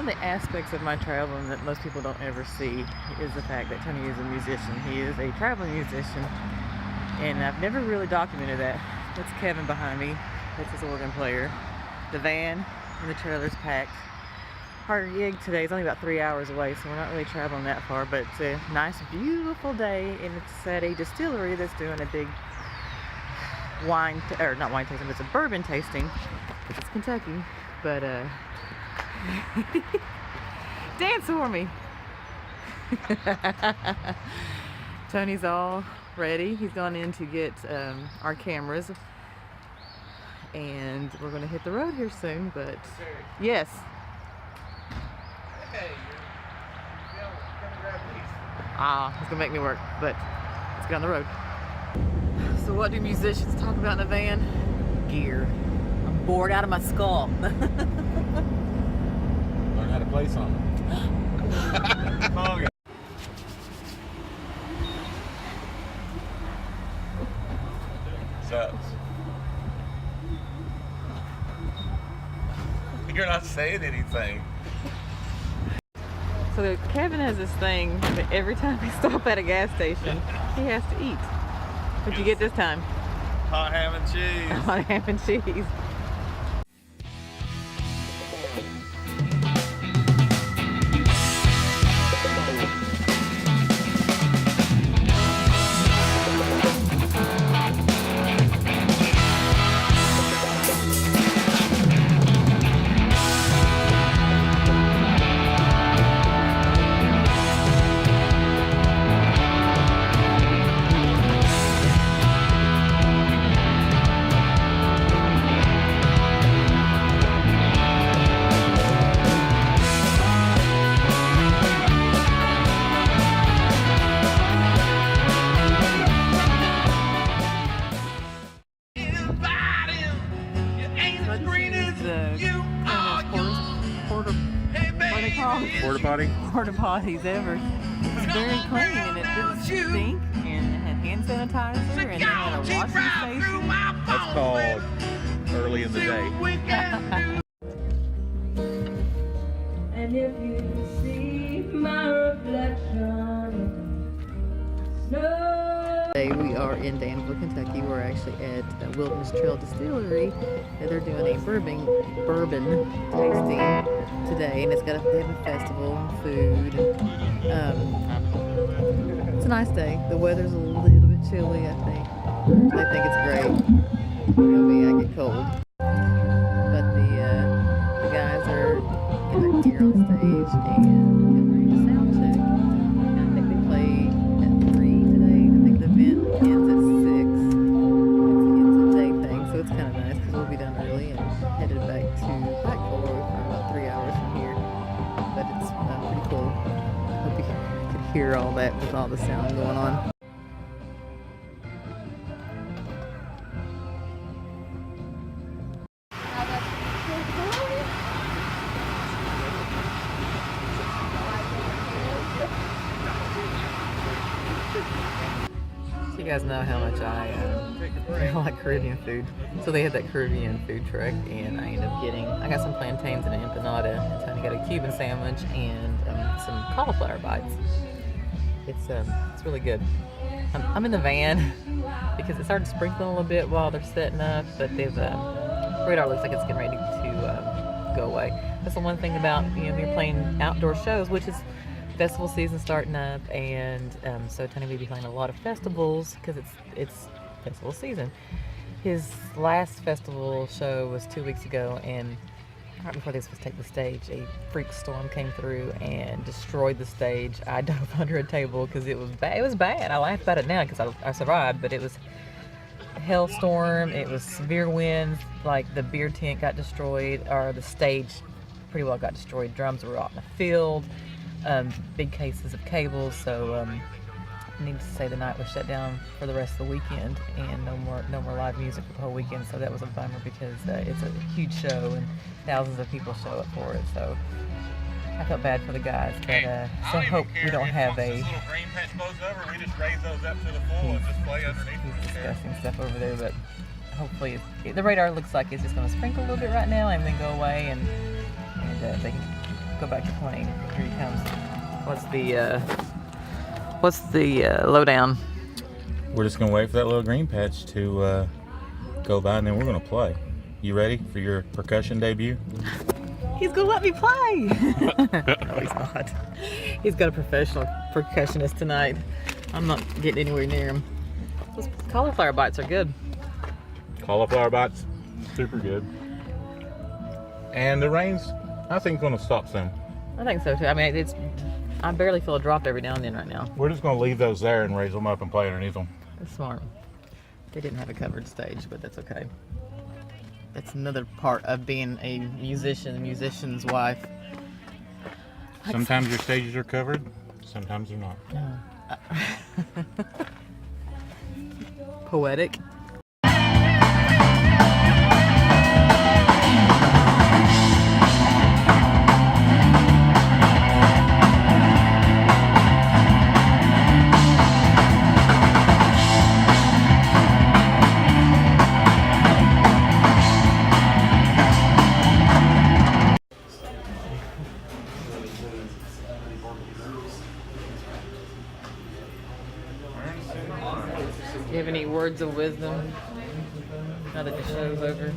of the aspects of my traveling that most people don't ever see is the fact that Tony is a musician. He is a traveling musician, and I've never really documented that. That's Kevin behind me. That's his organ player. The van and the trailer's packed. Our gig today is only about 3 hours away, so we're not really traveling that far, but it's a nice, beautiful day, and it's at a distillery that's doing a big wine, or not wine tasting, but it's a bourbon tasting, because it's Kentucky, but dance for me. Tony's all ready. He's gone in to get our cameras, and we're going to hit the road here soon, but yes. Hey, you're gonna grab these. It's gonna make me work, but let's get on the road. So what do musicians talk about in a van? Gear. I'm bored out of my skull. Learn how to play something. So, you're not saying anything. So Kevin has this thing that every time we stop at a gas station, he has to eat. What'd you get this time? Hot ham and cheese. Hot ham and cheese. Porta potty? Porta potties ever. It's very clean and it didn't stink, and it had hand sanitizer, and they had a washing station. That's called early in the day. And if you see my reflection, Today we are in Danville, Kentucky. We're actually at Wilderness Trail Distillery, and they're doing a bourbon tasting today, and they have a festival and food. It's a nice day. The weather's a little bit chilly, I think. They think it's great. I get cold. But the guys are getting their gear on stage and getting ready to sound check. And I think they play at 3 today. I think the event ends at 6. It's a day thing, so it's kind of nice because we'll be done early and headed back to Blackpool for about 3 hours from here. But it's pretty cool. I hope you could hear all that with all the sound going on. So you guys know how much I like Caribbean food. So they had that Caribbean food truck, and I ended up I got some plantains and an empanada, and Tony got a Cuban sandwich and some cauliflower bites. It's really good. I'm in the van because it started sprinkling a little bit while they're setting up, but radar looks like it's getting ready to go away. That's the one thing about you're playing outdoor shows, which is festival season starting up, and so Tony will be playing a lot of festivals because it's festival season. His last festival show was 2 weeks ago, and right before they were supposed to take the stage, a freak storm came through and destroyed the stage. I dove under a table because it was bad. It was bad. I laugh about it now because I survived, but it was a hailstorm. It was severe winds. Like the beer tent got destroyed, or the stage pretty well got destroyed. Drums were out in the field. Big cases of cables. So needless to say, the night was shut down for the rest of the weekend, and no more live music for the whole weekend. So that was a bummer because it's a huge show and thousands of people show up for it. So I felt bad for the guys, but so I hope we don't have a. Little green patch blows over, we just raise those up to the full and just play underneath. He's discussing stuff over there, but hopefully the radar looks like it's just going to sprinkle a little bit right now and then go away, and they can go back to playing. Here he comes. What's the lowdown? We're just gonna wait for that little green patch to go by, and then we're gonna play. You ready for your percussion debut? He's gonna let me play. No, he's not. He's got a professional percussionist tonight. I'm not getting anywhere near him. Those cauliflower bites are good. Cauliflower bites, super good. And the rain's, I think, gonna stop soon. I think so too. I mean, I barely feel a drop every now and then right now. We're just gonna leave those there and raise them up and play underneath them. That's smart. They didn't have a covered stage, but that's okay. That's another part of being a musician, a musician's wife. Sometimes your stages are covered, sometimes they're not. Poetic. Do you have any words of wisdom now that the show's over?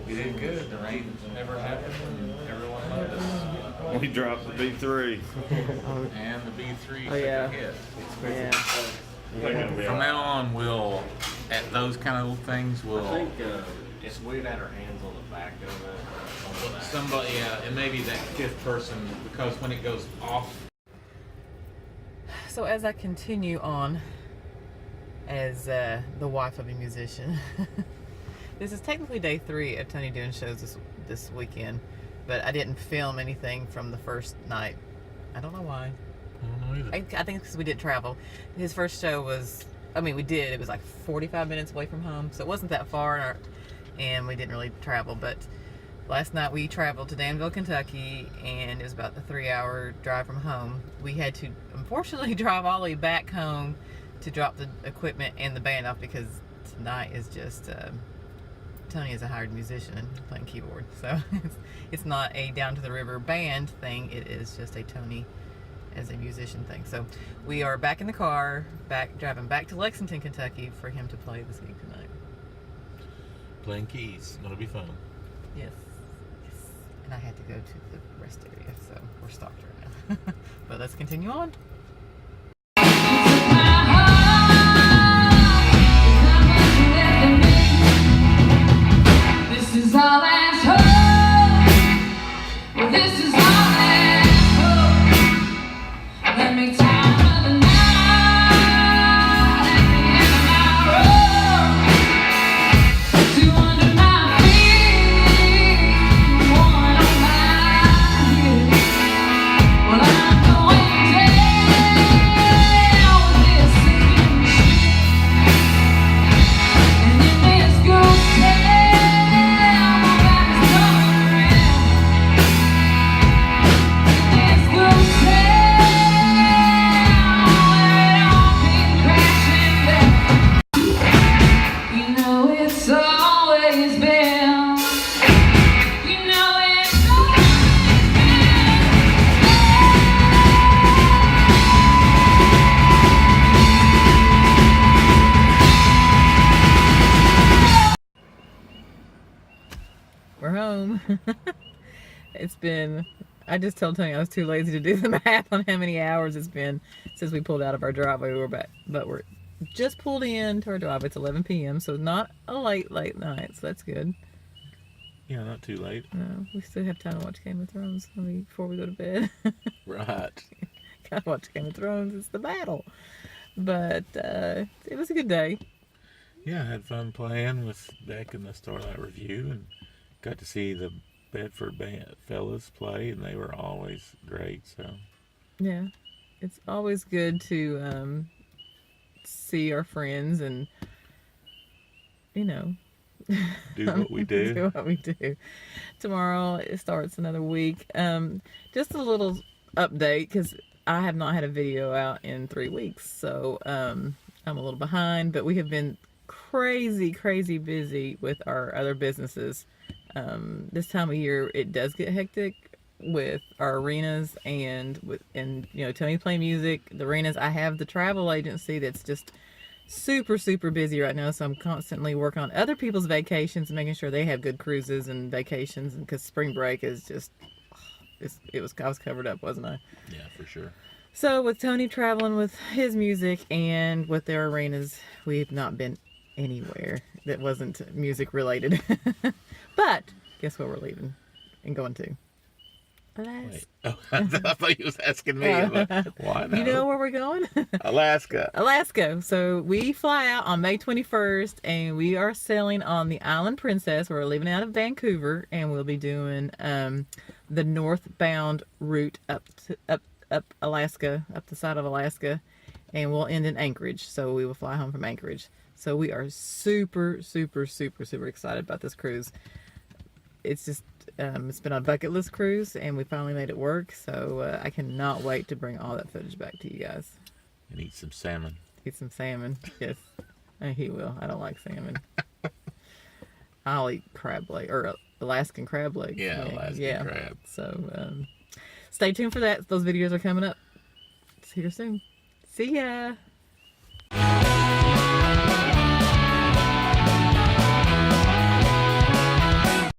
We did good. The rain never happened. Everyone loved us. We dropped the B3. And the B3 Oh, yeah. took a hit. Yeah. From now on, we'll, at those kind of things, we'll... It's weird had our hands on the back of it. Somebody, and maybe that fifth person, because when it goes off... So as I continue on as the wife of a musician, this is technically day 3 of Tony doing shows this weekend, but I didn't film anything from the first night. I don't know why. I don't know either. I think it's because we did travel. His first show was, we did. It was like 45 minutes away from home, so it wasn't that far, and we didn't really travel. But last night we traveled to Danville, Kentucky, and it was about a 3-hour drive from home. We had to, unfortunately, drive all the way back home to drop the equipment and the band off because tonight is just, Tony is a hired musician playing keyboard. So it's not a down to the river band thing. It is just a Tony as a musician thing. So we are back in the car, driving back to Lexington, Kentucky for him to play this gig tonight. Playing keys. It'll be fun. Yes. And I had to go to the rest area, so we're stopped right now. But let's continue on. This is all that's hope. Well, this is all that's hope. Let me time of the night at the end of my road. To under my feet, one on my heel. Well, I'm going down with this sinking ship. And if this goes down, We're home. It's been, I just told Tony I was too lazy to do the math on how many hours it's been since we pulled out of our driveway. We're back, but we're just pulled into our driveway. It's 11 p.m., so not a late night, so that's good. Yeah, not too late. No, we still have time to watch Game of Thrones before we go to bed. Right. Gotta watch Game of Thrones. It's the battle. But it was a good day. Yeah, I had fun playing with Beck in the Starlight Review and got to see the Bedford band fellas play, and they were always great. So yeah, it's always good to see our friends and do what we do. do what we do. Tomorrow it starts another week. Just a little update because I have not had a video out in 3 weeks, so I'm a little behind. But we have been crazy busy with our other businesses. This time of year it does get hectic with our arenas and Tony playing music. The arenas, I have the travel agency that's just super, super busy right now. So I'm constantly working on other people's vacations and making sure they have good cruises and vacations. And because spring break is just, I was covered up, wasn't I? Yeah, for sure. So with Tony traveling with his music and with their arenas, we've not been anywhere that wasn't music related. But guess what we're leaving and going to? Alaska. Wait. Oh, I thought you was asking me. Why not? You know where we're going? Alaska. Alaska. So we fly out on May 21st and we are sailing on the Island Princess. We're leaving out of Vancouver and we'll be doing the northbound route up Alaska, up the side of Alaska, and we'll end in Anchorage. So we will fly home from Anchorage. So we are super, super, super, super excited about this cruise. It's just, it's been a bucket list cruise, and we finally made it work. So I cannot wait to bring all that footage back to you guys. And eat some salmon. Eat some salmon, yes. He will. I don't like salmon. I'll eat crab leg or Alaskan crab legs. Yeah, Alaskan crab. So stay tuned for that. Those videos are coming up. See you soon. See ya.